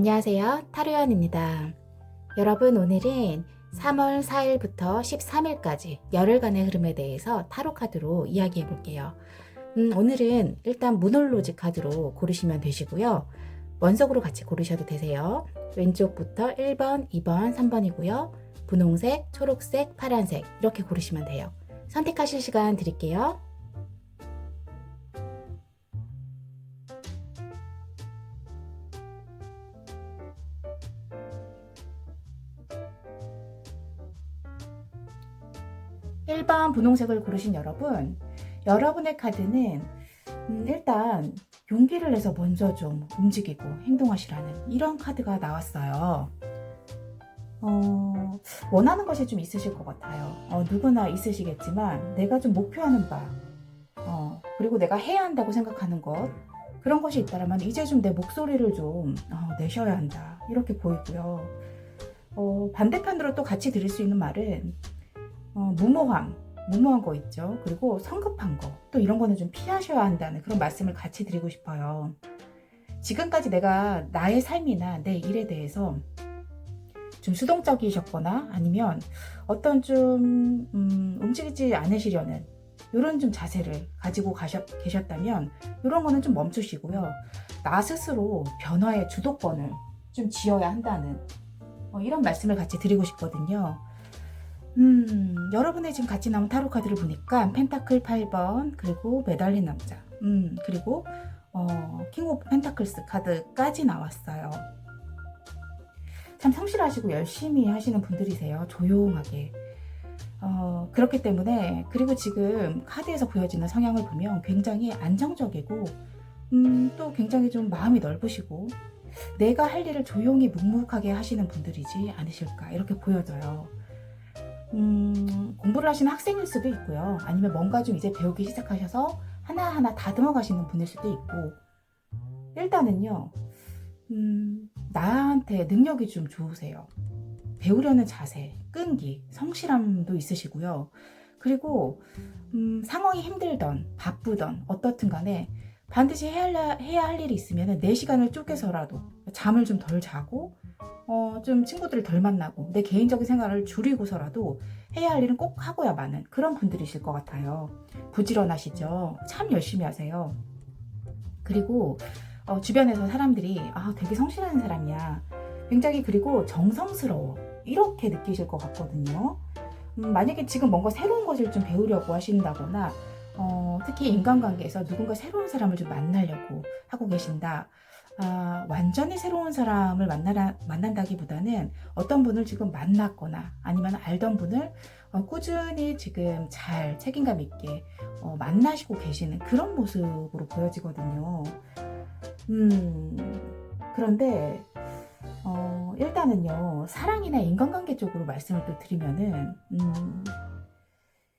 안녕하세요. 타로연입니다. 여러분, 오늘은 3월 4일부터 13일까지 열흘간의 흐름에 대해서 타로 카드로 이야기해 볼게요. 오늘은 일단 문홀로즈 카드로 고르시면 되시고요. 원석으로 같이 고르셔도 되세요. 왼쪽부터 1번, 2번, 3번이고요. 분홍색, 초록색, 파란색 이렇게 고르시면 돼요. 선택하실 시간 드릴게요. 일 번 분홍색을 고르신 여러분, 여러분의 카드는 일단 용기를 내서 먼저 좀 움직이고 행동하시라는 이런 카드가 나왔어요. 원하는 것이 좀 있으실 것 같아요. 누구나 있으시겠지만 내가 좀 목표하는 바, 그리고 내가 해야 한다고 생각하는 것, 그런 것이 있다면 이제 좀 내 목소리를 좀 내셔야 한다, 이렇게 보이고요. 반대편으로 또 같이 드릴 수 있는 말은 무모한 거 있죠. 그리고 성급한 거, 또 이런 거는 좀 피하셔야 한다는 그런 말씀을 같이 드리고 싶어요. 지금까지 내가 나의 삶이나 내 일에 대해서 좀 수동적이셨거나 아니면 어떤 좀 움직이지 않으시려는 이런 좀 자세를 가지고 계셨다면 이런 거는 좀 멈추시고요. 나 스스로 변화의 주도권을 좀 쥐어야 한다는 이런 말씀을 같이 드리고 싶거든요. 여러분의 지금 같이 나온 타로 카드를 보니까 펜타클 8번, 그리고 매달린 남자, 그리고 킹 오브 펜타클스 카드까지 나왔어요. 참 성실하시고 열심히 하시는 분들이세요. 조용하게. 그렇기 때문에, 그리고 지금 카드에서 보여지는 성향을 보면 굉장히 안정적이고 또 굉장히 좀 마음이 넓으시고 내가 할 일을 조용히 묵묵하게 하시는 분들이지 않으실까, 이렇게 보여져요. 공부를 하시는 학생일 수도 있고요. 아니면 뭔가 좀 이제 배우기 시작하셔서 하나하나 다듬어 가시는 분일 수도 있고, 일단은요, 나한테 능력이 좀 좋으세요. 배우려는 자세, 끈기, 성실함도 있으시고요. 그리고 상황이 힘들던 바쁘던 어떻든 간에 반드시 해야 할 일이 있으면 내 시간을 쪼개서라도 잠을 좀 덜 자고 좀 친구들을 덜 만나고 내 개인적인 생활을 줄이고서라도 해야 할 일은 꼭 하고야 마는 그런 분들이실 것 같아요. 부지런하시죠? 참 열심히 하세요. 그리고 주변에서 사람들이 되게 성실한 사람이야, 굉장히, 그리고 정성스러워, 이렇게 느끼실 것 같거든요. 만약에 지금 뭔가 새로운 것을 좀 배우려고 하신다거나 특히 인간관계에서 누군가 새로운 사람을 좀 만나려고 하고 계신다. 완전히 새로운 사람을 만난다기보다는 어떤 분을 지금 만났거나 아니면 알던 분을 꾸준히 지금 잘 책임감 있게 만나시고 계시는 그런 모습으로 보여지거든요. 그런데 일단은요, 사랑이나 인간관계 쪽으로 말씀을 또 드리면은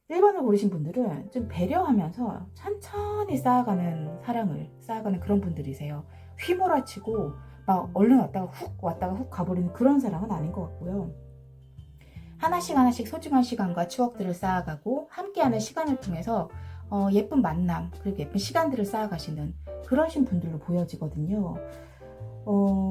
1번을 고르신 분들은 좀 배려하면서 천천히 쌓아가는 사랑을 쌓아가는 그런 분들이세요. 휘몰아치고 막 얼른 왔다가 훅 가버리는 그런 사랑은 아닌 것 같고요. 하나씩 소중한 시간과 추억들을 쌓아가고 함께하는 시간을 통해서 예쁜 만남, 그리고 예쁜 시간들을 쌓아가시는 그러신 분들로 보여지거든요.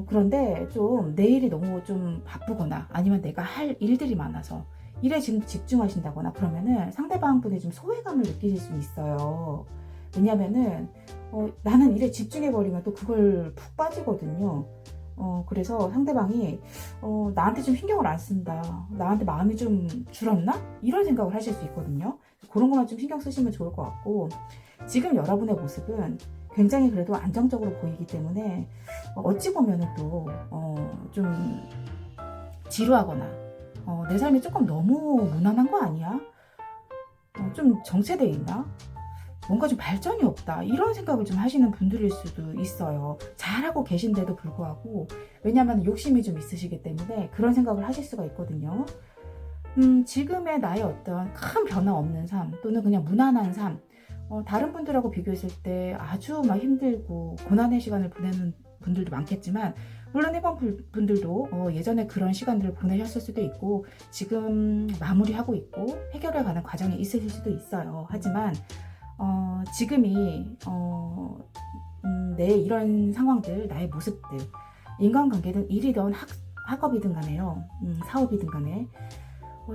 그런데 좀 내일이 너무 좀 바쁘거나 아니면 내가 할 일들이 많아서 일에 지금 집중하신다거나 그러면은 상대방 분이 좀 소외감을 느끼실 수 있어요. 왜냐면은 나는 일에 집중해버리면 또 그걸 푹 빠지거든요. 그래서 상대방이 나한테 좀 신경을 안 쓴다, 나한테 마음이 좀 줄었나, 이런 생각을 하실 수 있거든요. 그런 것만 좀 신경 쓰시면 좋을 것 같고, 지금 여러분의 모습은 굉장히 그래도 안정적으로 보이기 때문에 어찌 보면은 또 좀 지루하거나 내 삶이 조금 너무 무난한 거 아니야? 좀 정체돼 있나? 뭔가 좀 발전이 없다, 이런 생각을 좀 하시는 분들일 수도 있어요. 잘하고 계신데도 불구하고, 왜냐하면 욕심이 좀 있으시기 때문에 그런 생각을 하실 수가 있거든요. 지금의 나의 어떤 큰 변화 없는 삶, 또는 그냥 무난한 삶, 다른 분들하고 비교했을 때 아주 막 힘들고 고난의 시간을 보내는 분들도 많겠지만, 물론 해본 분들도 예전에 그런 시간들을 보내셨을 수도 있고 지금 마무리하고 있고 해결해가는 과정에 있으실 수도 있어요. 하지만 지금이 내 이런 상황들, 나의 모습들, 인간관계든 일이든 학업이든 간에요. 사업이든 간에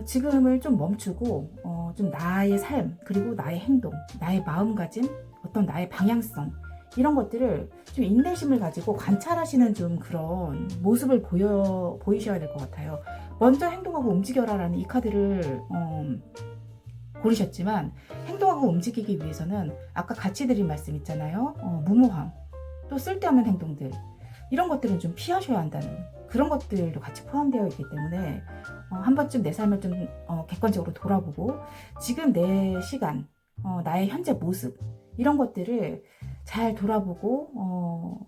지금을 좀 멈추고 좀 나의 삶, 그리고 나의 행동, 나의 마음가짐, 어떤 나의 방향성, 이런 것들을 좀 인내심을 가지고 관찰하시는 좀 그런 모습을 보이셔야 될 것 같아요. 먼저 행동하고 움직여라라는 이 카드를 고르셨지만, 행동하고 움직이기 위해서는 아까 같이 드린 말씀 있잖아요. 무모함, 또 쓸데없는 행동들, 이런 것들은 좀 피하셔야 한다는 그런 것들도 같이 포함되어 있기 때문에 한 번쯤 내 삶을 좀 객관적으로 돌아보고, 지금 내 시간, 나의 현재 모습, 이런 것들을 잘 돌아보고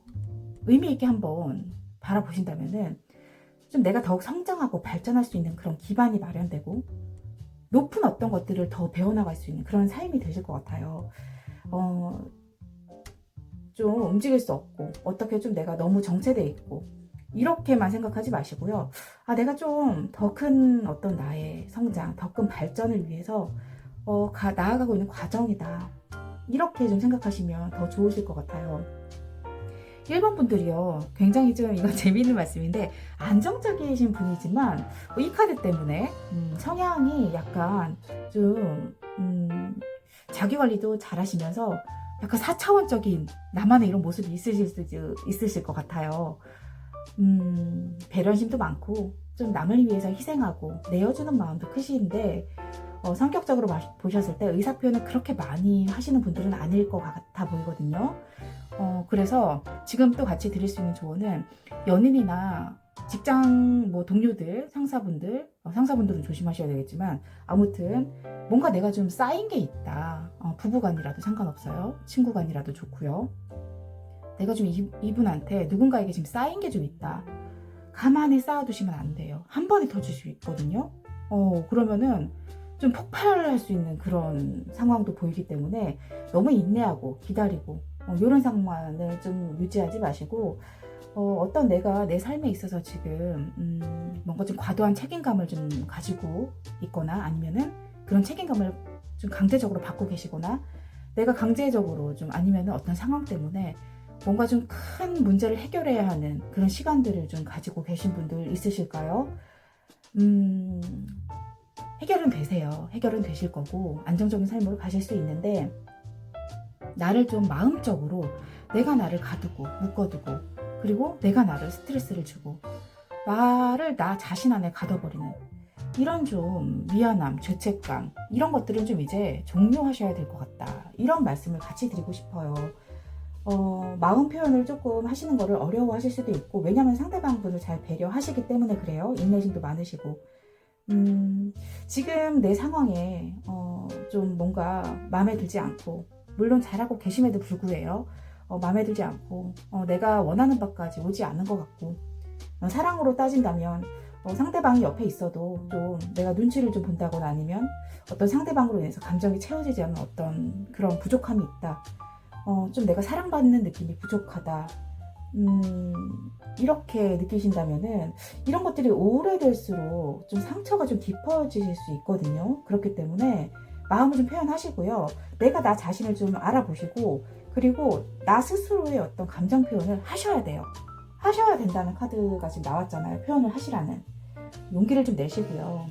의미 있게 한번 바라보신다면은 좀 내가 더욱 성장하고 발전할 수 있는 그런 기반이 마련되고, 높은 어떤 것들을 더 배워나갈 수 있는 그런 삶이 되실 것 같아요. 좀 움직일 수 없고, 어떻게 좀 내가 너무 정체돼 있고, 이렇게만 생각하지 마시고요. 내가 좀 더 큰 어떤 나의 성장, 더 큰 발전을 위해서 나아가고 있는 과정이다, 이렇게 좀 생각하시면 더 좋으실 것 같아요. 1번 분들이요, 굉장히 좀 이건 재미있는 말씀인데, 안정적이신 분이지만 이 카드 때문에 성향이 약간 좀 자기관리도 잘 하시면서 약간 4차원적인 나만의 이런 모습이 있으실 것 같아요. 배려심도 많고, 좀 남을 위해서 희생하고 내어주는 마음도 크시는데, 성격적으로 보셨을 때 의사표현을 그렇게 많이 하시는 분들은 아닐 것 같아 보이거든요. 그래서 지금 또 같이 드릴 수 있는 조언은, 연인이나 직장 동료들, 상사분들은 조심하셔야 되겠지만, 아무튼 뭔가 내가 좀 쌓인 게 있다. 부부간이라도 상관없어요. 친구간이라도 좋고요. 내가 좀 이분한테 누군가에게 지금 쌓인 게 좀 있다. 가만히 쌓아두시면 안 돼요. 한 번에 터질 수 있거든요. 그러면은 좀 폭발할 수 있는 그런 상황도 보이기 때문에 너무 인내하고 기다리고 이런 상황을 좀 유지하지 마시고, 어떤 내가 내 삶에 있어서 지금 뭔가 좀 과도한 책임감을 좀 가지고 있거나, 아니면은 그런 책임감을 좀 강제적으로 받고 계시거나, 내가 강제적으로 좀, 아니면은 어떤 상황 때문에 뭔가 좀 큰 문제를 해결해야 하는 그런 시간들을 좀 가지고 계신 분들 있으실까요? 해결은 되세요. 해결은 되실 거고 안정적인 삶으로 가실 수 있는데, 나를 좀 마음적으로 내가 나를 가두고 묶어두고, 그리고 내가 나를 스트레스를 주고 나를 나 자신 안에 가둬버리는 이런 좀 미안함, 죄책감, 이런 것들은 좀 이제 종료하셔야 될 것 같다, 이런 말씀을 같이 드리고 싶어요. 마음 표현을 조금 하시는 거를 어려워하실 수도 있고, 왜냐하면 상대방 분을 잘 배려하시기 때문에 그래요. 인내심도 많으시고. 지금 내 상황에 좀 뭔가 마음에 들지 않고, 물론 잘하고 계심에도 불구해요, 마음에 들지 않고 내가 원하는 바까지 오지 않은 것 같고, 사랑으로 따진다면 상대방이 옆에 있어도 좀 내가 눈치를 좀 본다거나, 아니면 어떤 상대방으로 인해서 감정이 채워지지 않는 어떤 그런 부족함이 있다, 좀 내가 사랑받는 느낌이 부족하다, 이렇게 느끼신다면은 이런 것들이 오래될수록 좀 상처가 좀 깊어지실 수 있거든요. 그렇기 때문에 마음을 좀 표현하시고요. 내가 나 자신을 좀 알아보시고, 그리고 나 스스로의 어떤 감정 표현을 하셔야 돼요. 하셔야 된다는 카드가 지금 나왔잖아요. 표현을 하시라는. 용기를 좀 내시고요.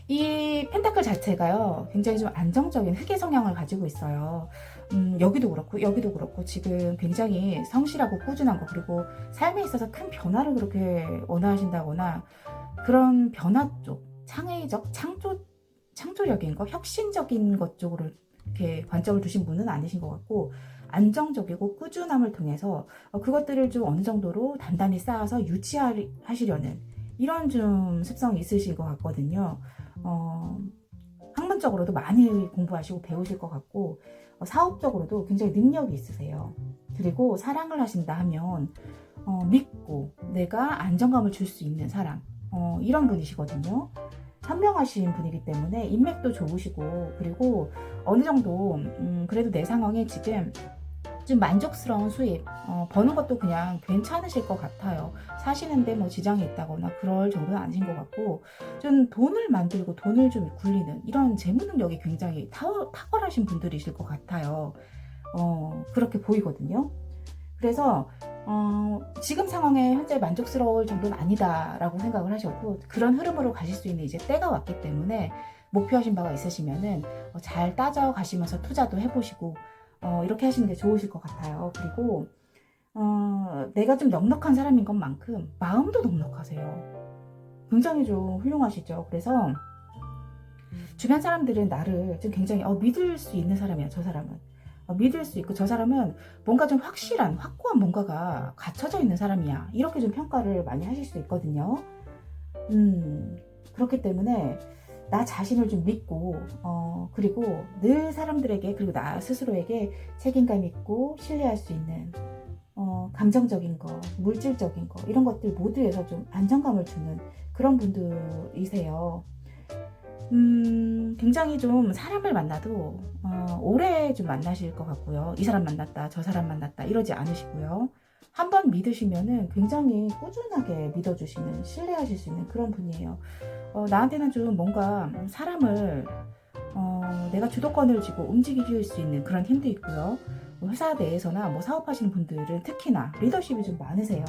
이 펜타클 자체가요, 굉장히 좀 안정적인 흑의 성향을 가지고 있어요. 여기도 그렇고 지금 굉장히 성실하고 꾸준한 거, 그리고 삶에 있어서 큰 변화를 그렇게 원하신다거나, 그런 변화 쪽, 창조적인 거, 혁신적인 것 쪽으로 이렇게 관점을 두신 분은 아니신 것 같고, 안정적이고 꾸준함을 통해서 그것들을 좀 어느 정도로 단단히 쌓아서 유지하시려는 이런 좀 습성이 있으신 것 같거든요. 학문적으로도 많이 공부하시고 배우실 것 같고, 사업적으로도 굉장히 능력이 있으세요. 그리고 사랑을 하신다 하면 믿고 내가 안정감을 줄 수 있는 사람, 이런 분이시거든요. 현명하신 분이기 때문에 인맥도 좋으시고, 그리고 어느 정도 그래도 내 상황에 지금 좀 만족스러운 수입, 버는 것도 그냥 괜찮으실 것 같아요. 사시는데 뭐 지장이 있다거나 그럴 정도는 아니신 것 같고, 좀 돈을 만들고 돈을 좀 굴리는 이런 재무 능력이 굉장히 탁월하신 분들이실 것 같아요. 그렇게 보이거든요. 그래서 지금 상황에 현재 만족스러울 정도는 아니다라고 생각을 하셔도 그런 흐름으로 가실 수 있는 이제 때가 왔기 때문에 목표하신 바가 있으시면은 잘 따져 가시면서 투자도 해보시고 이렇게 하시는 게 좋으실 것 같아요. 그리고 내가 좀 넉넉한 사람인 것만큼 마음도 넉넉하세요. 굉장히 좀 훌륭하시죠. 그래서 주변 사람들은 나를 좀 굉장히 믿을 수 있는 사람이야. 저 사람은 믿을 수 있고 저 사람은 뭔가 좀 확실한 확고한 뭔가가 갖춰져 있는 사람이야. 이렇게 좀 평가를 많이 하실 수 있거든요. 그렇기 때문에 나 자신을 좀 믿고 그리고 늘 사람들에게 그리고 나 스스로에게 책임감 있고 신뢰할 수 있는 감정적인 거, 물질적인 거 이런 것들 모두에서 좀 안정감을 주는 그런 분들이세요. 굉장히 좀 사람을 만나도 오래 좀 만나실 것 같고요. 이 사람 만났다, 저 사람 만났다 이러지 않으시고요. 한 번 믿으시면은 굉장히 꾸준하게 믿어주시는, 신뢰하실 수 있는 그런 분이에요. 나한테는 좀 뭔가 사람을 내가 주도권을 쥐고 움직일 수 있는 그런 힘도 있고요. 회사 내에서나 뭐 사업하시는 분들은 특히나 리더십이 좀 많으세요.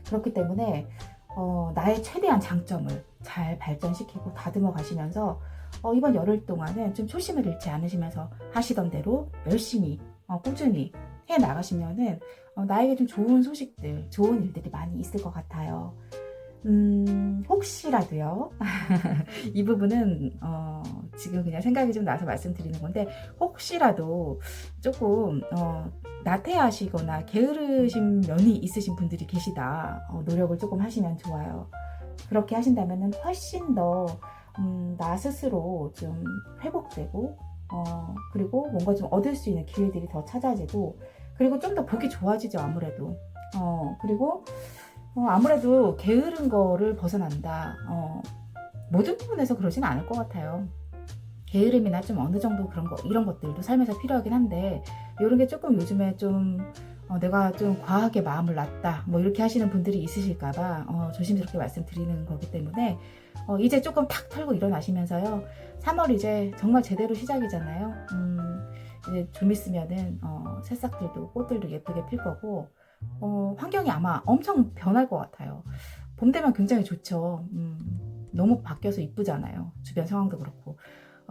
그렇기 때문에 나의 최대한 장점을 잘 발전시키고 다듬어 가시면서 이번 열흘 동안은 좀 초심을 잃지 않으시면서 하시던 대로 열심히 꾸준히 해 나가시면은 나에게 좀 좋은 소식들, 좋은 일들이 많이 있을 것 같아요. 혹시라도요. 이 부분은 지금 그냥 생각이 좀 나서 말씀드리는 건데 혹시라도 조금 나태하시거나 게으르신 면이 있으신 분들이 계시다. 노력을 조금 하시면 좋아요. 그렇게 하신다면 훨씬 더 나 스스로 좀 회복되고 그리고 뭔가 좀 얻을 수 있는 기회들이 더 찾아지고 그리고 좀 더 보기 좋아지죠. 아무래도 그리고 아무래도 게으른 거를 벗어난다. 모든 부분에서 그러진 않을 것 같아요. 게으름이나 좀 어느 정도 그런 거, 이런 것들도 삶에서 필요하긴 한데, 이런 게 조금 요즘에 좀, 내가 좀 과하게 마음을 놨다. 뭐 이렇게 하시는 분들이 있으실까봐, 조심스럽게 말씀드리는 거기 때문에, 이제 조금 탁 털고 일어나시면서요. 3월 이제 정말 제대로 시작이잖아요. 이제 좀 있으면은, 새싹들도, 꽃들도 예쁘게 필 거고, 환경이 아마 엄청 변할 것 같아요. 봄 되면 굉장히 좋죠. 너무 바뀌어서 이쁘잖아요. 주변 상황도 그렇고.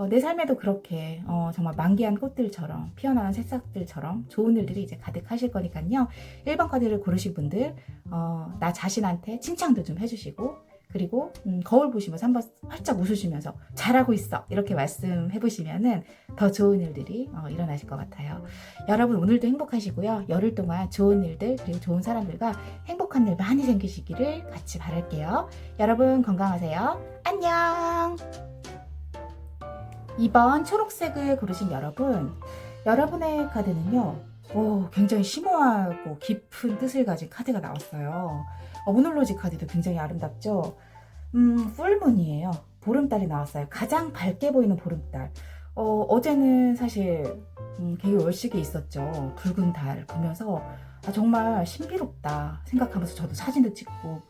내 삶에도 그렇게 정말 만개한 꽃들처럼 피어나는 새싹들처럼 좋은 일들이 이제 가득하실 거니까요. 1번 카드를 고르신 분들 나 자신한테 칭찬도 좀 해주시고 그리고 거울 보시면서 한번 활짝 웃으시면서 잘하고 있어 이렇게 말씀해 보시면은 더 좋은 일들이 일어나실 것 같아요. 여러분 오늘도 행복하시고요. 열흘 동안 좋은 일들 그리고 좋은 사람들과 행복한 일 많이 생기시기를 같이 바랄게요. 여러분 건강하세요. 안녕. 2번 초록색을 고르신 여러분, 여러분의 카드는요, 굉장히 심오하고 깊은 뜻을 가진 카드가 나왔어요. 모놀로지 카드도 굉장히 아름답죠? 풀문이에요. 보름달이 나왔어요. 가장 밝게 보이는 보름달. 어제는 사실 개월식이 있었죠. 붉은 달 보면서 정말 신비롭다 생각하면서 저도 사진도 찍고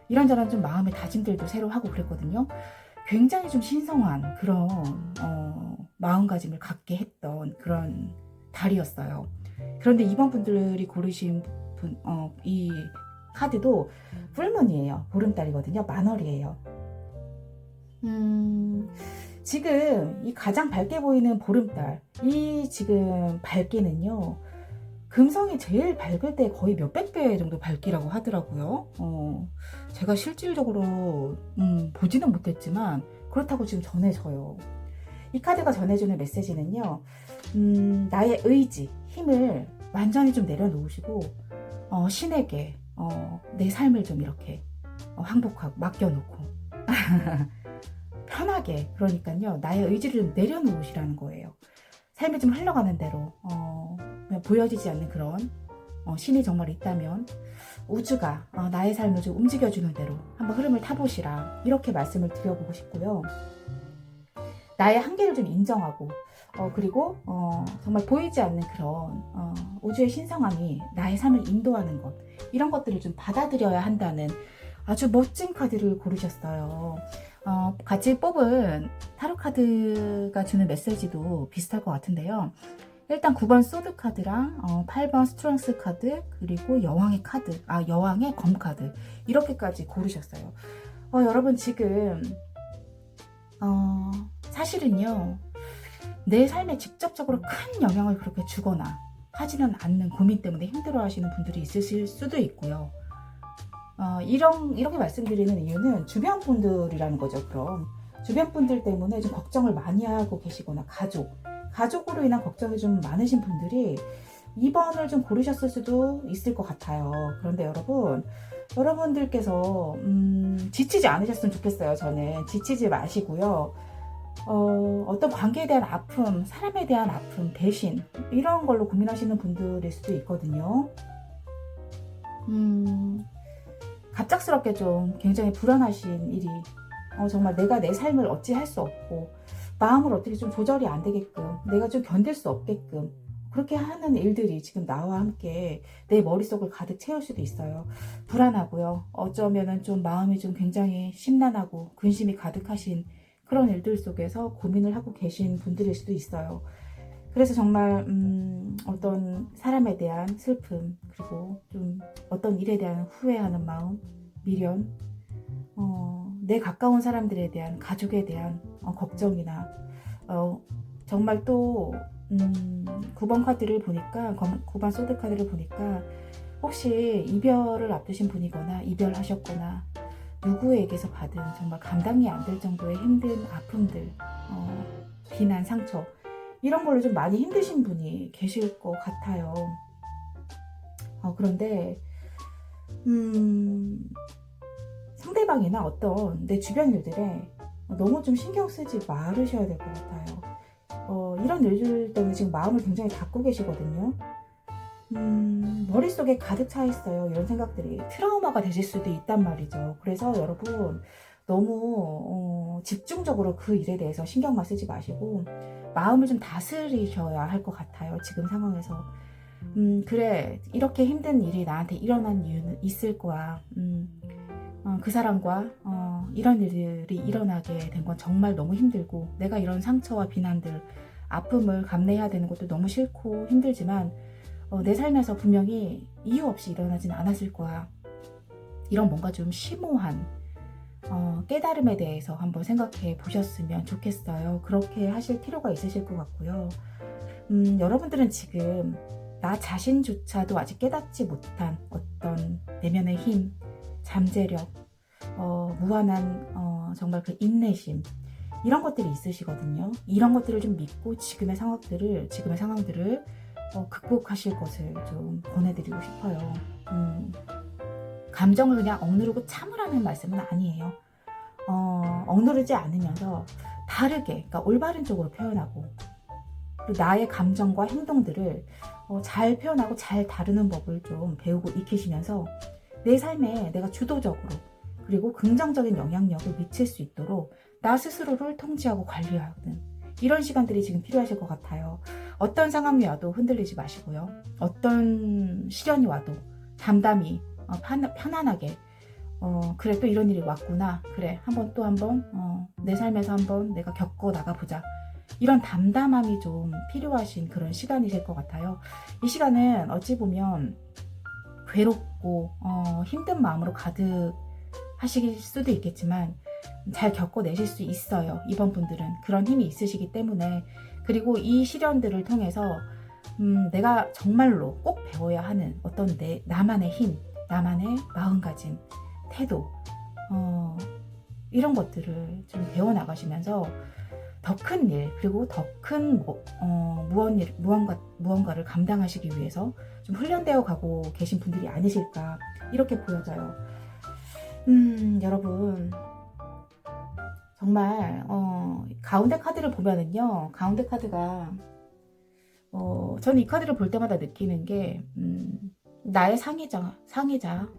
이런저런 좀 마음의 다짐들도 새로 하고 그랬거든요. 굉장히 좀 신성한 그런 마음가짐을 갖게 했던 그런 달이었어요. 그런데 이번 분들이 고르신 이 카드도 풀문이에요. 보름달이거든요. 만월이에요. 지금 이 가장 밝게 보이는 보름달, 이 지금 밝기는요. 금성이 제일 밝을 때 거의 몇백 배 정도 밝기라고 하더라고요. 제가 실질적으로 보지는 못했지만 그렇다고 지금 전해져요. 이 카드가 전해주는 메시지는요. 나의 의지, 힘을 완전히 좀 내려놓으시고 신에게 내 삶을 좀 이렇게 항복하고 맡겨놓고 편하게 그러니까요. 나의 의지를 좀 내려놓으시라는 거예요. 삶이 좀 흘러가는 대로 그냥 보여지지 않는 그런 신이 정말 있다면 우주가 나의 삶을 좀 움직여주는 대로 한번 흐름을 타보시라 이렇게 말씀을 드려보고 싶고요. 나의 한계를 좀 인정하고 그리고 정말 보이지 않는 그런 우주의 신성함이 나의 삶을 인도하는 것 이런 것들을 좀 받아들여야 한다는 아주 멋진 카드를 고르셨어요. 같이 뽑은 타로 카드가 주는 메시지도 비슷할 것 같은데요. 일단 9번 소드 카드랑 8번 스트렝스 카드, 그리고 여왕의 카드, 여왕의 검 카드, 이렇게까지 고르셨어요. 여러분 지금 사실은요, 내 삶에 직접적으로 큰 영향을 그렇게 주거나 하지는 않는 고민 때문에 힘들어 하시는 분들이 있으실 수도 있고요. 이렇게 말씀드리는 이유는 주변 분들이라는 거죠. 그럼 주변 분들 때문에 좀 걱정을 많이 하고 계시거나 가족으로 인한 걱정이 좀 많으신 분들이 2번을 좀 고르셨을 수도 있을 것 같아요. 그런데 여러분들께서 지치지 않으셨으면 좋겠어요. 저는 지치지 마시고요. 어떤 관계에 대한 아픔, 사람에 대한 아픔, 배신, 이런 걸로 고민하시는 분들일 수도 있거든요. 갑작스럽게 좀 굉장히 불안하신 일이, 정말 내가 내 삶을 어찌할 수 없고 마음을 어떻게 좀 조절이 안 되게끔, 내가 좀 견딜 수 없게끔 그렇게 하는 일들이 지금 나와 함께 내 머릿속을 가득 채울 수도 있어요. 불안하고요. 어쩌면은 좀 마음이 좀 굉장히 심란하고 근심이 가득하신 그런 일들 속에서 고민을 하고 계신 분들일 수도 있어요. 그래서 정말 어떤 사람에 대한 슬픔, 그리고 좀 어떤 일에 대한 후회하는 마음, 미련, 내 가까운 사람들에 대한, 가족에 대한 걱정이나, 정말 또 9번 카드를 보니까, 9번 소드 카드를 보니까, 혹시 이별을 앞두신 분이거나 이별하셨거나 누구에게서 받은 정말 감당이 안 될 정도의 힘든 아픔들, 비난, 상처, 이런 걸로 좀 많이 힘드신 분이 계실 것 같아요. 그런데 상대방이나 어떤 내 주변 일들에 너무 좀 신경 쓰지 말으셔야 될 것 같아요. 이런 일들 때문에 지금 마음을 굉장히 닫고 계시거든요. 머릿속에 가득 차 있어요. 이런 생각들이 트라우마가 되실 수도 있단 말이죠. 그래서 여러분 너무 집중적으로 그 일에 대해서 신경만 쓰지 마시고 마음을 좀 다스리셔야 할 것 같아요. 지금 상황에서. 그래, 이렇게 힘든 일이 나한테 일어난 이유는 있을 거야. 그 사람과 이런 일들이 일어나게 된 건 정말 너무 힘들고, 내가 이런 상처와 비난들, 아픔을 감내해야 되는 것도 너무 싫고 힘들지만 내 삶에서 분명히 이유 없이 일어나진 않았을 거야. 이런 뭔가 좀 심오한 깨달음에 대해서 한번 생각해 보셨으면 좋겠어요. 그렇게 하실 필요가 있으실 것 같고요. 여러분들은 지금 나 자신조차도 아직 깨닫지 못한 어떤 내면의 힘, 잠재력, 무한한 정말 그 인내심, 이런 것들이 있으시거든요. 이런 것들을 좀 믿고 지금의 상황들을 극복하실 것을 좀 권해드리고 싶어요. 감정을 그냥 억누르고 참으라는 말씀은 아니에요. 억누르지 않으면서 다르게, 그러니까 올바른 쪽으로 표현하고, 나의 감정과 행동들을 잘 표현하고 잘 다루는 법을 좀 배우고 익히시면서 내 삶에 내가 주도적으로, 그리고 긍정적인 영향력을 미칠 수 있도록 나 스스로를 통제하고 관리하는 이런 시간들이 지금 필요하실 것 같아요. 어떤 상황이 와도 흔들리지 마시고요. 어떤 시련이 와도 담담히 편안하게, 그래, 또 이런 일이 왔구나, 그래, 또 한번 내 삶에서 한번 내가 겪어 나가보자, 이런 담담함이 좀 필요하신 그런 시간이실 것 같아요. 이 시간은 어찌 보면 괴롭고 힘든 마음으로 가득 하실 수도 있겠지만 잘 겪어내실 수 있어요. 이번 분들은 그런 힘이 있으시기 때문에. 그리고 이 시련들을 통해서 내가 정말로 꼭 배워야 하는 어떤 나만의 힘, 나만의 마음가짐, 태도, 이런 것들을 좀 배워나가시면서 더 큰 일, 그리고 더 큰 무언가를 감당하시기 위해서 좀 훈련되어 가고 계신 분들이 아니실까, 이렇게 보여져요. 여러분 정말 가운데 카드를 보면은요, 가운데 카드가 저는 이 카드를 볼 때마다 느끼는 게 나의 상위자,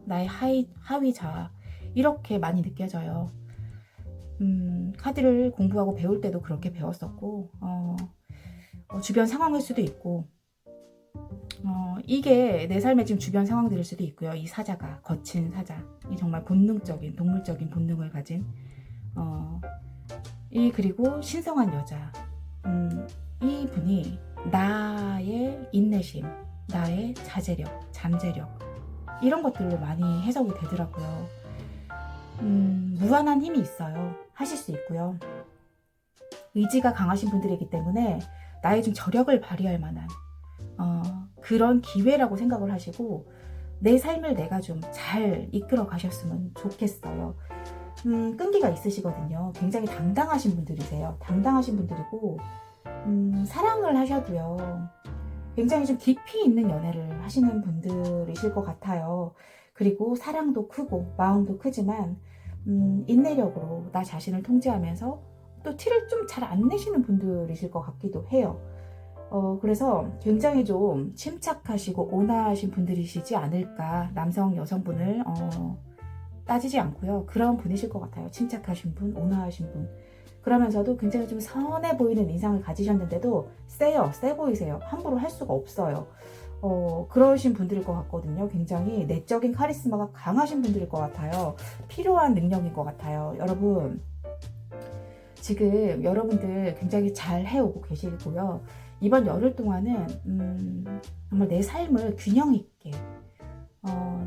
나의 하위자, 이렇게 많이 느껴져요. 카드를 공부하고 배울 때도 그렇게 배웠었고, 주변 상황일 수도 있고, 이게 내 삶의 지금 주변 상황들일 수도 있고요. 이 사자가, 거친 사자, 이 정말 본능적인, 동물적인 본능을 가진 그리고 신성한 여자, 이 분이 나의 인내심, 나의 자제력, 잠재력 이런 것들로 많이 해석이 되더라고요. 무한한 힘이 있어요. 하실 수 있고요. 의지가 강하신 분들이기 때문에 나의 좀 저력을 발휘할 만한 그런 기회라고 생각을 하시고 내 삶을 내가 좀 잘 이끌어 가셨으면 좋겠어요. 끈기가 있으시거든요. 굉장히 당당하신 분들이세요. 당당하신 분들이고 사랑을 하셔도요. 굉장히 좀 깊이 있는 연애를 하시는 분들이실 것 같아요. 그리고 사랑도 크고 마음도 크지만 인내력으로 나 자신을 통제하면서 또 티를 좀 잘 안 내시는 분들이실 것 같기도 해요. 그래서 굉장히 좀 침착하시고 온화하신 분들이시지 않을까. 남성, 여성분을 따지지 않고요. 그런 분이실 것 같아요. 침착하신 분, 온화하신 분. 그러면서도 굉장히 좀 선해 보이는 인상을 가지셨는데도 세요. 세 보이세요. 함부로 할 수가 없어요. 그러신 분들일 것 같거든요. 굉장히 내적인 카리스마가 강하신 분들일 것 같아요. 필요한 능력인 것 같아요. 여러분, 지금 여러분들 굉장히 잘 해오고 계시고요. 이번 열흘 동안은 정말 내 삶을 균형 있게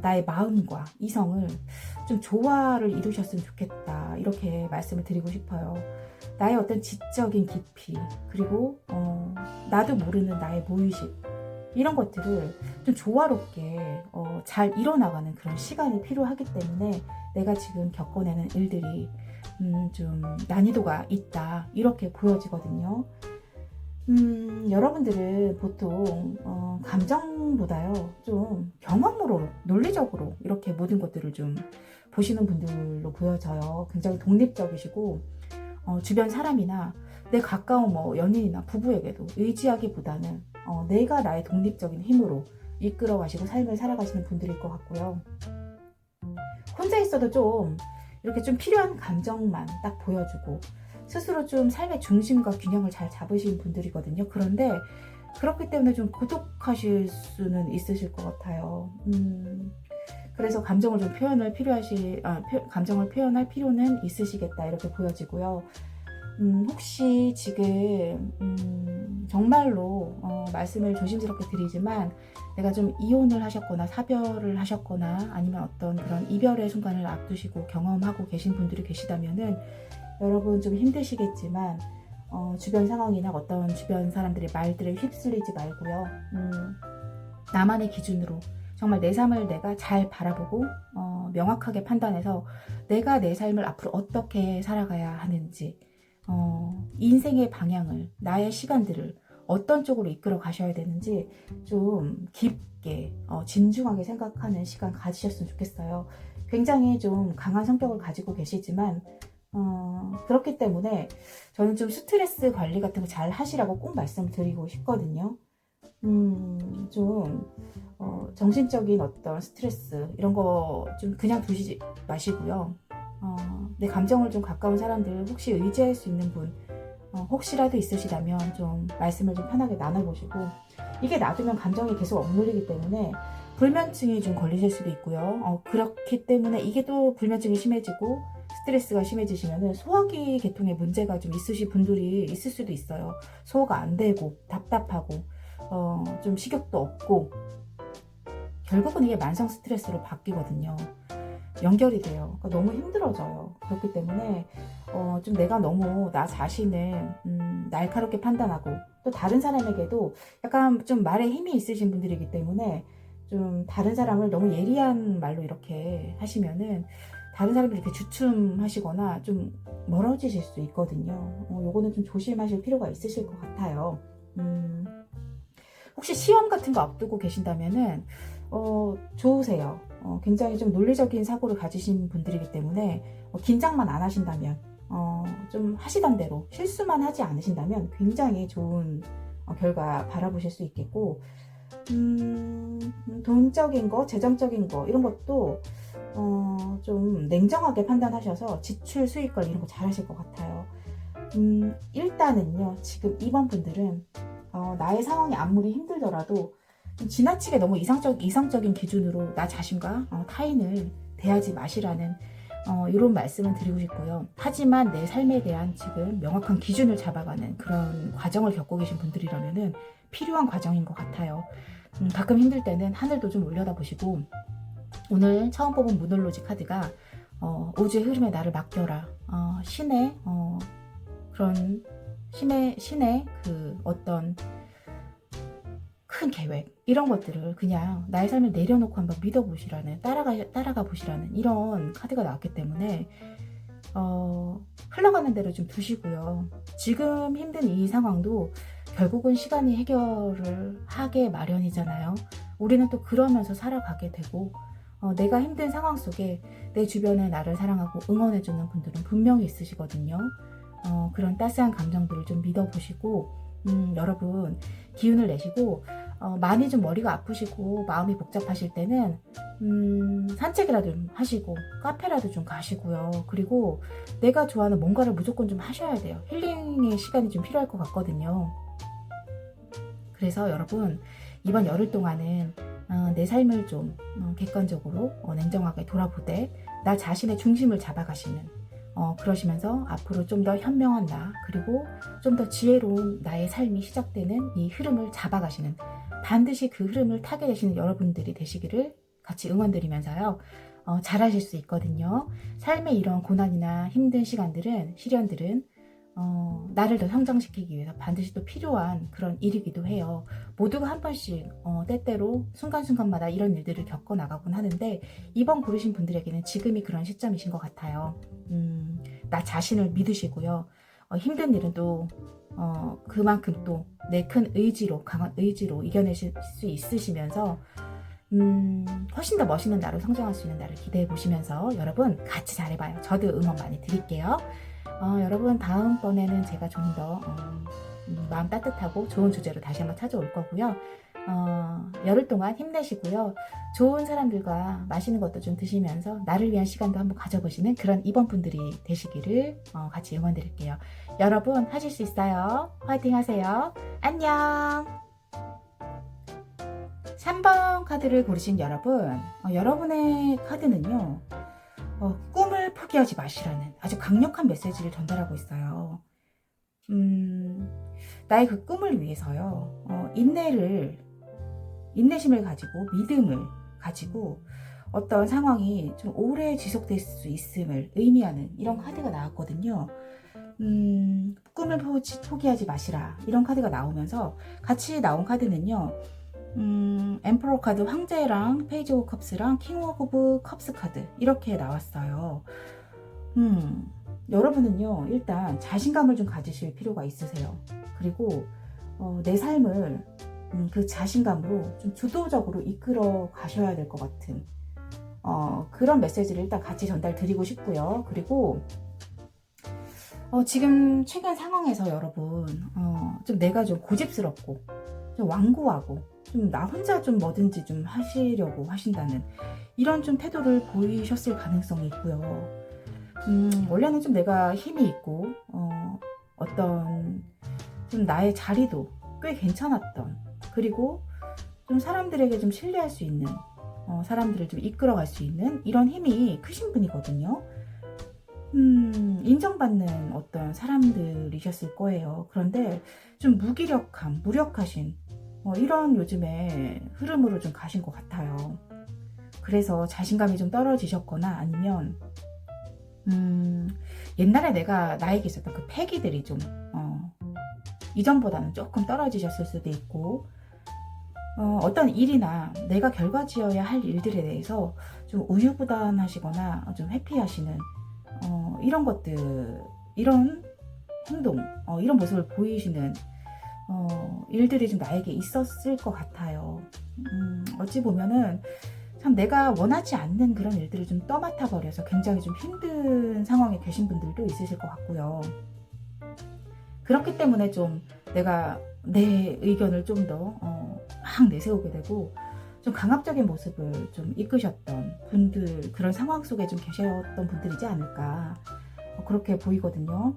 나의 마음과 이성을 좀 조화를 이루셨으면 좋겠다. 이렇게 말씀을 드리고 싶어요. 나의 어떤 지적인 깊이, 그리고 나도 모르는 나의 무의식, 이런 것들을 좀 조화롭게 잘 이뤄나가는 그런 시간이 필요하기 때문에 내가 지금 겪어내는 일들이 좀 난이도가 있다. 이렇게 보여지거든요. 여러분들은 보통 감정보다요 좀 경험으로 논리적으로 이렇게 모든 것들을 좀 보시는 분들로 보여져요. 굉장히 독립적이시고 주변 사람이나 내 가까운 뭐 연인이나 부부에게도 의지하기보다는 내가 나의 독립적인 힘으로 이끌어 가시고 삶을 살아가시는 분들일 것 같고요. 혼자 있어도 좀 이렇게 좀 필요한 감정만 딱 보여주고 스스로 좀 삶의 중심과 균형을 잘 잡으신 분들이거든요. 그런데 그렇기 때문에 좀 고독하실 수는 있으실 것 같아요. 그래서 감정을 좀 감정을 표현할 필요는 있으시겠다 이렇게 보여지고요. 혹시 지금 정말로 말씀을 조심스럽게 드리지만 내가 좀 이혼을 하셨거나 사별을 하셨거나 아니면 어떤 그런 이별의 순간을 앞두시고 경험하고 계신 분들이 계시다면은 여러분 좀 힘드시겠지만 주변 상황이나 어떤 주변 사람들의 말들에 휩쓸리지 말고요. 나만의 기준으로 정말 내 삶을 내가 잘 바라보고 명확하게 판단해서 내가 내 삶을 앞으로 어떻게 살아가야 하는지 인생의 방향을, 나의 시간들을 어떤 쪽으로 이끌어 가셔야 되는지 좀 깊게 진중하게 생각하는 시간 가지셨으면 좋겠어요. 굉장히 좀 강한 성격을 가지고 계시지만 그렇기 때문에 저는 좀 스트레스 관리 같은 거 잘 하시라고 꼭 말씀드리고 싶거든요. 좀 정신적인 어떤 스트레스 이런 거 좀 그냥 두시지 마시고요. 내 감정을 좀 가까운 사람들, 혹시 의지할 수 있는 분 혹시라도 있으시다면 좀 말씀을 좀 편하게 나눠보시고, 이게 놔두면 감정이 계속 억눌리기 때문에 불면증이 좀 걸리실 수도 있고요. 그렇기 때문에 이게 또 불면증이 심해지고 스트레스가 심해지시면 소화기 계통에 문제가 좀 있으신 분들이 있을 수도 있어요. 소화가 안 되고 답답하고 좀 식욕도 없고 결국은 이게 만성 스트레스로 바뀌거든요. 연결이 돼요. 그러니까 너무 힘들어져요. 그렇기 때문에 좀 내가 너무 나 자신을 날카롭게 판단하고 또 다른 사람에게도 약간 좀 말에 힘이 있으신 분들이기 때문에 좀 다른 사람을 너무 예리한 말로 이렇게 하시면은 다른 사람들이 이렇게 주춤하시거나 좀 멀어지실 수 있거든요. 요거는 좀 조심하실 필요가 있으실 것 같아요. 혹시 시험 같은 거 앞두고 계신다면은 좋으세요. 굉장히 좀 논리적인 사고를 가지신 분들이기 때문에 긴장만 안 하신다면 좀 하시던 대로 실수만 하지 않으신다면 굉장히 좋은 결과 바라보실 수 있겠고, 돈적인 거, 재정적인 거 이런 것도 좀 냉정하게 판단하셔서 지출 수익 관리 이런 거 잘 하실 것 같아요. 일단은요, 지금 이번 분들은 나의 상황이 아무리 힘들더라도 좀 지나치게 너무 이상적인 기준으로 나 자신과 타인을 대하지 마시라는 이런 말씀을 드리고 싶고요. 하지만 내 삶에 대한 지금 명확한 기준을 잡아가는 그런 과정을 겪고 계신 분들이라면은 필요한 과정인 것 같아요. 가끔 힘들 때는 하늘도 좀 올려다 보시고, 오늘 처음 뽑은 무놀로지 카드가 우주의 흐름에 나를 맡겨라. 그런 신의 그 어떤 큰 계획, 이런 것들을 그냥 나의 삶을 내려놓고 한번 믿어보시라는, 따라가 보시라는 이런 카드가 나왔기 때문에 흘러가는 대로 좀 두시고요. 지금 힘든 이 상황도 결국은 시간이 해결을 하게 마련이잖아요. 우리는 또 그러면서 살아가게 되고, 내가 힘든 상황 속에 내 주변에 나를 사랑하고 응원해주는 분들은 분명히 있으시거든요. 그런 따스한 감정들을 좀 믿어보시고, 여러분 기운을 내시고, 많이 좀 머리가 아프시고 마음이 복잡하실 때는 산책이라도 좀 하시고 카페라도 좀 가시고요. 그리고 내가 좋아하는 뭔가를 무조건 좀 하셔야 돼요. 힐링의 시간이 좀 필요할 것 같거든요. 그래서 여러분, 이번 열흘 동안은 내 삶을 좀 객관적으로 냉정하게 돌아보되 나 자신의 중심을 잡아가시는, 그러시면서 앞으로 좀 더 현명한 나, 그리고 좀 더 지혜로운 나의 삶이 시작되는 이 흐름을 잡아가시는, 반드시 그 흐름을 타게 되시는 여러분들이 되시기를 같이 응원드리면서요. 잘하실 수 있거든요. 삶의 이런 고난이나 힘든 시련들은 나를 더 성장시키기 위해서 반드시 또 필요한 그런 일이기도 해요. 모두가 한 번씩 때때로 순간순간마다 이런 일들을 겪어나가곤 하는데, 이번 고르신 분들에게는 지금이 그런 시점이신 것 같아요. 나 자신을 믿으시고요. 힘든 일은 또 그만큼 또 내 큰 의지로, 강한 의지로 이겨내실 수 있으시면서 훨씬 더 멋있는 나로 성장할 수 있는 나를 기대해 보시면서 여러분 같이 잘해봐요. 저도 응원 많이 드릴게요. 여러분, 다음번에는 제가 좀 더 마음 따뜻하고 좋은 주제로 다시 한번 찾아올 거고요. 열흘 동안 힘내시고요. 좋은 사람들과 맛있는 것도 좀 드시면서 나를 위한 시간도 한번 가져보시는 그런 이번 분들이 되시기를 같이 응원드릴게요. 여러분, 하실 수 있어요. 화이팅 하세요. 안녕. 3번 카드를 고르신 여러분, 여러분의 카드는요, 꿈을 포기하지 마시라는 아주 강력한 메시지를 전달하고 있어요. 나의 그 꿈을 위해서요, 인내심을 가지고, 믿음을 가지고 어떤 상황이 좀 오래 지속될 수 있음을 의미하는 이런 카드가 나왔거든요. 꿈을 포기하지 마시라, 이런 카드가 나오면서 같이 나온 카드는요, 엠퍼러 카드 황제랑 페이지 오브 컵스랑 킹 오브 컵스 카드 이렇게 나왔어요. 여러분은요, 일단 자신감을 좀 가지실 필요가 있으세요. 그리고 내 삶을 그 자신감으로 좀 주도적으로 이끌어 가셔야 될 것 같은 그런 메시지를 일단 같이 전달 드리고 싶고요. 그리고 지금 최근 상황에서 여러분, 좀 내가 좀 고집스럽고 좀 완고하고 좀 나 혼자 좀 뭐든지 좀 하시려고 하신다는 이런 좀 태도를 보이셨을 가능성이 있고요. 원래는 좀 내가 힘이 있고 어떤 좀 나의 자리도 꽤 괜찮았던, 그리고 좀 사람들에게 좀 신뢰할 수 있는, 사람들을 좀 이끌어갈 수 있는 이런 힘이 크신 분이거든요. 인정받는 어떤 사람들이셨을 거예요. 그런데 좀 무력하신 이런 요즘에 흐름으로 좀 가신 것 같아요. 그래서 자신감이 좀 떨어지셨거나, 아니면 옛날에 나에게 있었던 그 패기들이 좀 이전보다는 조금 떨어지셨을 수도 있고, 어떤 일이나 내가 결과지어야 할 일들에 대해서 좀 우유부단하시거나 좀 회피하시는 이런 것들, 이런 행동, 이런 모습을 보이시는 일들이 좀 나에게 있었을 것 같아요. 어찌 보면은 참 내가 원하지 않는 그런 일들을 좀 떠맡아 버려서 굉장히 좀 힘든 상황에 계신 분들도 있으실 것 같고요. 그렇기 때문에 좀 내가 내 의견을 좀 더 막 내세우게 되고 좀 강압적인 모습을 좀 이끄셨던 분들, 그런 상황 속에 좀 계셨던 분들이지 않을까, 그렇게 보이거든요.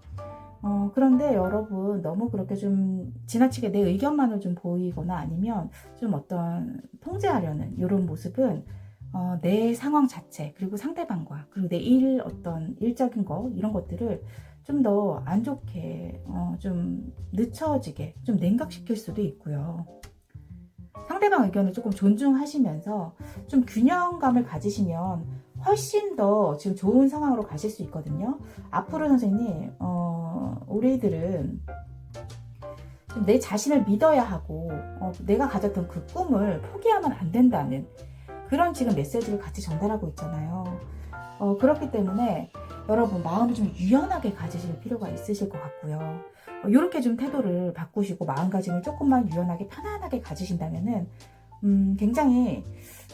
그런데 여러분, 너무 그렇게 좀 지나치게 내 의견만을 좀 보이거나, 아니면 좀 어떤 통제하려는 이런 모습은 내 상황 자체, 그리고 상대방과, 그리고 내 일, 어떤 일적인 거, 이런 것들을 좀 더 안 좋게, 좀 늦춰지게, 좀 냉각시킬 수도 있고요. 상대방 의견을 조금 존중하시면서 좀 균형감을 가지시면 훨씬 더 지금 좋은 상황으로 가실 수 있거든요. 앞으로 선생님, 우리들은 내 자신을 믿어야 하고, 내가 가졌던 그 꿈을 포기하면 안 된다는 그런 지금 메시지를 같이 전달하고 있잖아요. 그렇기 때문에 여러분 마음을 좀 유연하게 가지실 필요가 있으실 것 같고요. 이렇게 좀 태도를 바꾸시고 마음가짐을 조금만 유연하게 편안하게 가지신다면은 굉장히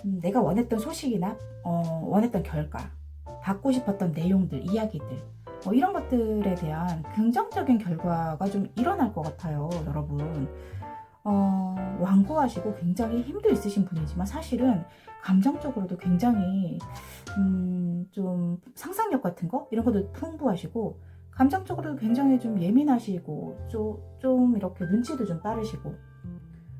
내가 원했던 소식이나 원했던 결과, 받고 싶었던 내용들, 이야기들, 이런 것들에 대한 긍정적인 결과가 좀 일어날 것 같아요, 여러분. 완고하시고 굉장히 힘도 있으신 분이지만 사실은 감정적으로도 굉장히 좀 상상력 같은 거 이런 것도 풍부하시고 감정적으로도 굉장히 좀 예민하시고 좀 이렇게 눈치도 좀 빠르시고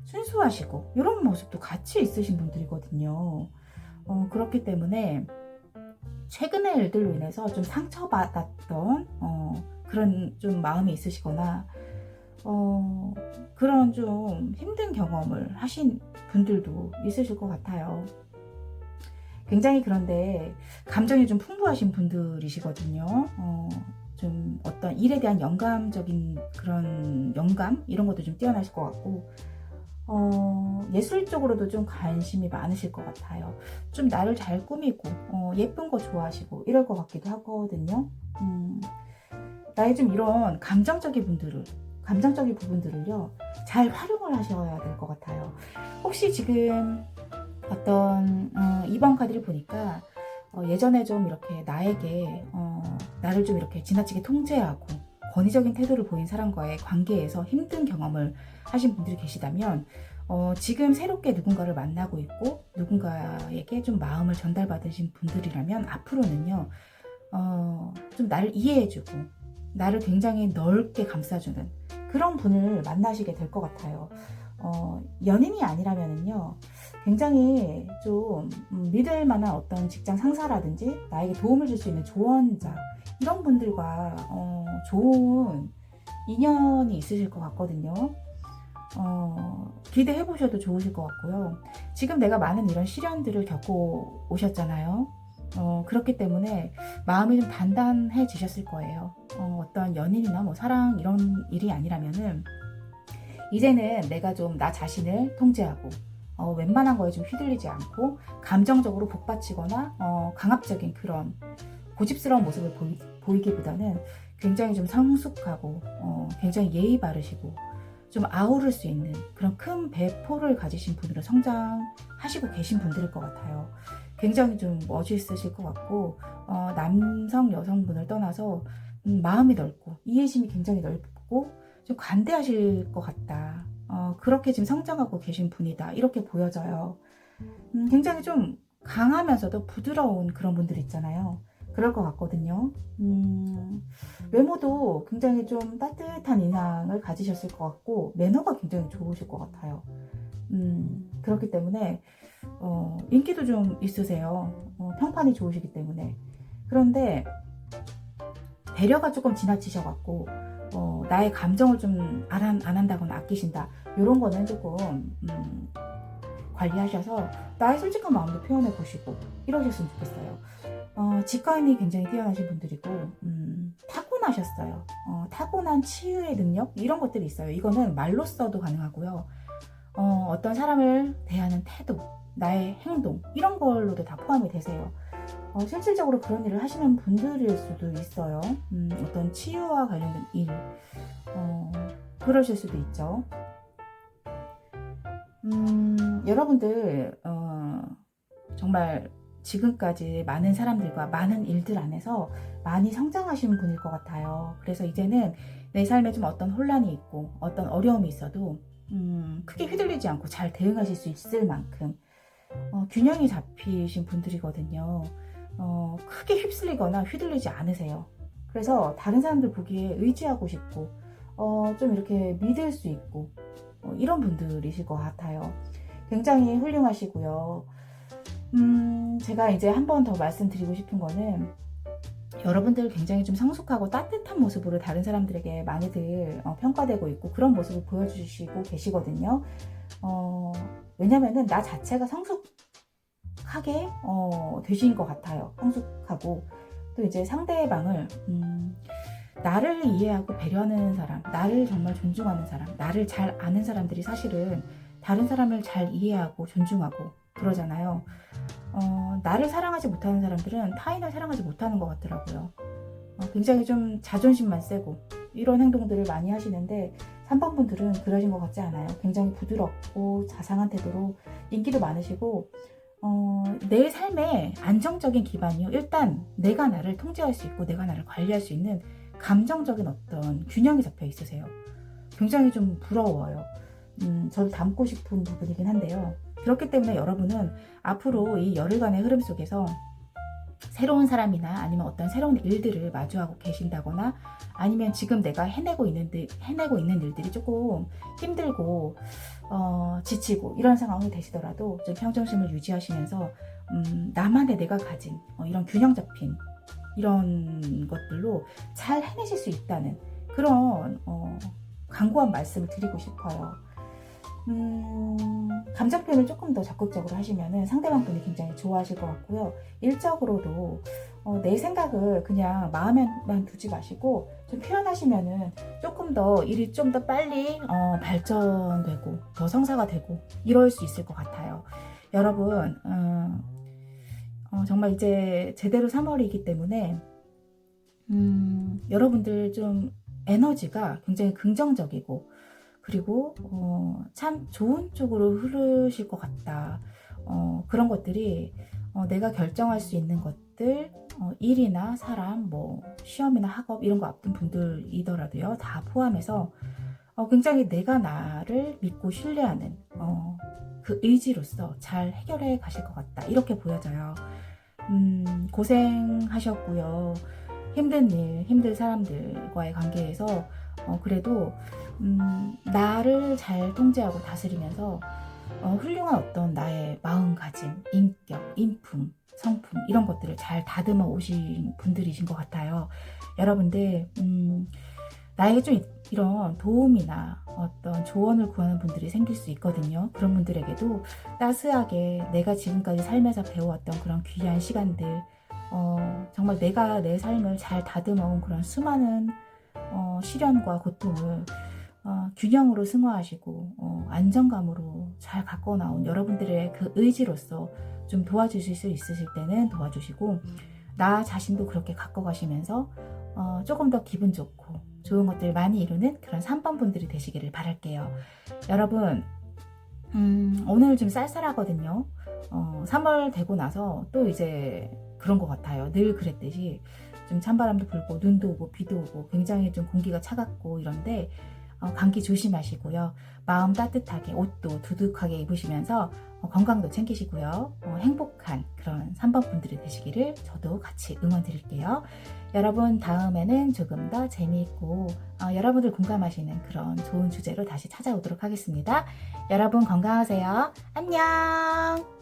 순수하시고 이런 모습도 같이 있으신 분들이거든요. 그렇기 때문에 최근의 일들로 인해서 좀 상처받았던 그런 좀 마음이 있으시거나 그런 좀 힘든 경험을 하신 분들도 있으실 것 같아요. 굉장히 그런데 감정이 좀 풍부하신 분들이시거든요. 좀 어떤 일에 대한 영감적인 그런 영감 이런 것도 좀 뛰어나실 것 같고 예술 쪽으로도 좀 관심이 많으실 것 같아요. 좀 나를 잘 꾸미고 예쁜 거 좋아하시고 이럴 것 같기도 하거든요. 나의 좀 이런 감정적인 부분들을요 잘 활용을 하셔야 될 것 같아요. 혹시 지금 어떤 2번 카드를 보니까 예전에 좀 이렇게 나에게 나를 좀 이렇게 지나치게 통제하고 권위적인 태도를 보인 사람과의 관계에서 힘든 경험을 하신 분들이 계시다면 지금 새롭게 누군가를 만나고 있고 누군가에게 좀 마음을 전달받으신 분들이라면 앞으로는요 좀 나를 이해해주고 나를 굉장히 넓게 감싸주는 그런 분을 만나시게 될 것 같아요. 연인이 아니라면은요 굉장히 좀 믿을 만한 어떤 직장 상사라든지 나에게 도움을 줄 수 있는 조언자 이런 분들과 좋은 인연이 있으실 것 같거든요. 기대해 보셔도 좋으실 것 같고요. 지금 내가 많은 이런 시련들을 겪고 오셨잖아요. 그렇기 때문에 마음이 좀 단단해지셨을 거예요. 어떤 연인이나 뭐 사랑 이런 일이 아니라면은 이제는 내가 좀 나 자신을 통제하고 웬만한 거에 좀 휘둘리지 않고 감정적으로 복받치거나 강압적인 그런 고집스러운 모습을 보이기보다는 굉장히 좀 성숙하고 굉장히 예의 바르시고 좀 아우를 수 있는 그런 큰 배포를 가지신 분으로 성장하시고 계신 분들일 것 같아요. 굉장히 좀 멋있으실 것 같고 남성 여성분을 떠나서 마음이 넓고 이해심이 굉장히 넓고 좀 관대하실 것 같다. 그렇게 지금 성장하고 계신 분이다. 이렇게 보여져요. 굉장히 좀 강하면서도 부드러운 그런 분들 있잖아요. 그럴 것 같거든요. 외모도 굉장히 좀 따뜻한 인상을 가지셨을 것 같고 매너가 굉장히 좋으실 것 같아요. 그렇기 때문에 인기도 좀 있으세요. 평판이 좋으시기 때문에. 그런데 배려가 조금 지나치셔갖고 나의 감정을 좀 안 한다거나 아끼신다 이런 거는 조금 관리하셔서 나의 솔직한 마음도 표현해 보시고 이러셨으면 좋겠어요. 직관이 굉장히 뛰어나신 분들이고 타고나셨어요. 타고난 치유의 능력 이런 것들이 있어요. 이거는 말로써도 가능하고요. 어떤 사람을 대하는 태도, 나의 행동 이런 걸로도 다 포함이 되세요. 실질적으로 그런 일을 하시는 분들일 수도 있어요. 어떤 치유와 관련된 일 그러실 수도 있죠. 여러분들 정말 지금까지 많은 사람들과 많은 일들 안에서 많이 성장하신 분일 것 같아요. 그래서 이제는 내 삶에 좀 어떤 혼란이 있고 어떤 어려움이 있어도 크게 휘둘리지 않고 잘 대응하실 수 있을 만큼 균형이 잡히신 분들이거든요. 크게 휩쓸리거나 휘둘리지 않으세요. 그래서 다른 사람들 보기에 의지하고 싶고 좀 이렇게 믿을 수 있고 이런 분들이실 것 같아요. 굉장히 훌륭하시고요. 제가 이제 한 번 더 말씀드리고 싶은 거는 여러분들 굉장히 좀 성숙하고 따뜻한 모습으로 다른 사람들에게 많이들 평가되고 있고 그런 모습을 보여주시고 계시거든요. 왜냐면은 나 자체가 성숙하게 되신 것 같아요. 성숙하고 또 이제 상대방을 나를 이해하고 배려하는 사람, 나를 정말 존중하는 사람, 나를 잘 아는 사람들이 사실은 다른 사람을 잘 이해하고 존중하고 그러잖아요. 나를 사랑하지 못하는 사람들은 타인을 사랑하지 못하는 것 같더라고요. 굉장히 좀 자존심만 세고 이런 행동들을 많이 하시는데 3번 분들은 그러신 것 같지 않아요. 굉장히 부드럽고 자상한 태도로 인기도 많으시고 내 삶의 안정적인 기반이요. 일단 내가 나를 통제할 수 있고 내가 나를 관리할 수 있는 감정적인 어떤 균형이 잡혀 있으세요. 굉장히 좀 부러워요. 저도 닮고 싶은 부분이긴 한데요. 그렇기 때문에 여러분은 앞으로 이 열흘간의 흐름 속에서 새로운 사람이나 아니면 어떤 새로운 일들을 마주하고 계신다거나 아니면 지금 내가 해내고 있는 일들이 조금 힘들고 지치고 이런 상황이 되시더라도 좀 평정심을 유지하시면서 나만의 내가 가진 이런 균형 잡힌 이런 것들로 잘 해내실 수 있다는 그런 강고한 말씀을 드리고 싶어요. 감정 표현을 조금 더 적극적으로 하시면은 상대방 분이 굉장히 좋아하실 것 같고요. 일적으로도 내 생각을 그냥 마음에만 두지 마시고 좀 표현하시면은 조금 더 일이 좀 더 빨리 발전되고 더 성사가 되고 이럴 수 있을 것 같아요. 여러분 정말 이제 제대로 3월이기 때문에 여러분들 좀 에너지가 굉장히 긍정적이고 그리고 참 좋은 쪽으로 흐르실 것 같다. 그런 것들이 내가 결정할 수 있는 것들 일이나 사람 뭐 시험이나 학업 이런 거 앞둔 분들이더라도요 다 포함해서 굉장히 내가 나를 믿고 신뢰하는 그 의지로서 잘 해결해 가실 것 같다 이렇게 보여져요. 고생하셨고요. 힘든 일, 힘든 사람들과의 관계에서 그래도 나를 잘 통제하고 다스리면서 훌륭한 어떤 나의 마음가짐, 인격, 인품, 성품 이런 것들을 잘 다듬어 오신 분들이신 것 같아요. 여러분들 나에게 좀 이런 도움이나 어떤 조언을 구하는 분들이 생길 수 있거든요. 그런 분들에게도 따스하게 내가 지금까지 살면서 배워왔던 그런 귀한 시간들 정말 내가 내 삶을 잘 다듬어온 그런 수많은 시련과 고통을 균형으로 승화하시고 안정감으로 잘 갖고 나온 여러분들의 그 의지로서 좀 도와주실 수 있으실 때는 도와주시고 나 자신도 그렇게 갖고 가시면서 조금 더 기분 좋고 좋은 것들 많이 이루는 그런 3번 분들이 되시기를 바랄게요. 여러분 오늘 좀 쌀쌀하거든요. 3월 되고 나서 또 이제 그런 것 같아요. 늘 그랬듯이 좀 찬바람도 불고 눈도 오고 비도 오고 굉장히 좀 공기가 차갑고 이런데 감기 조심하시고요. 마음 따뜻하게 옷도 두둑하게 입으시면서 건강도 챙기시고요. 행복한 그런 3번 분들이 되시기를 저도 같이 응원 드릴게요. 여러분 다음에는 조금 더 재미있고 여러분들 공감하시는 그런 좋은 주제로 다시 찾아오도록 하겠습니다. 여러분 건강하세요. 안녕.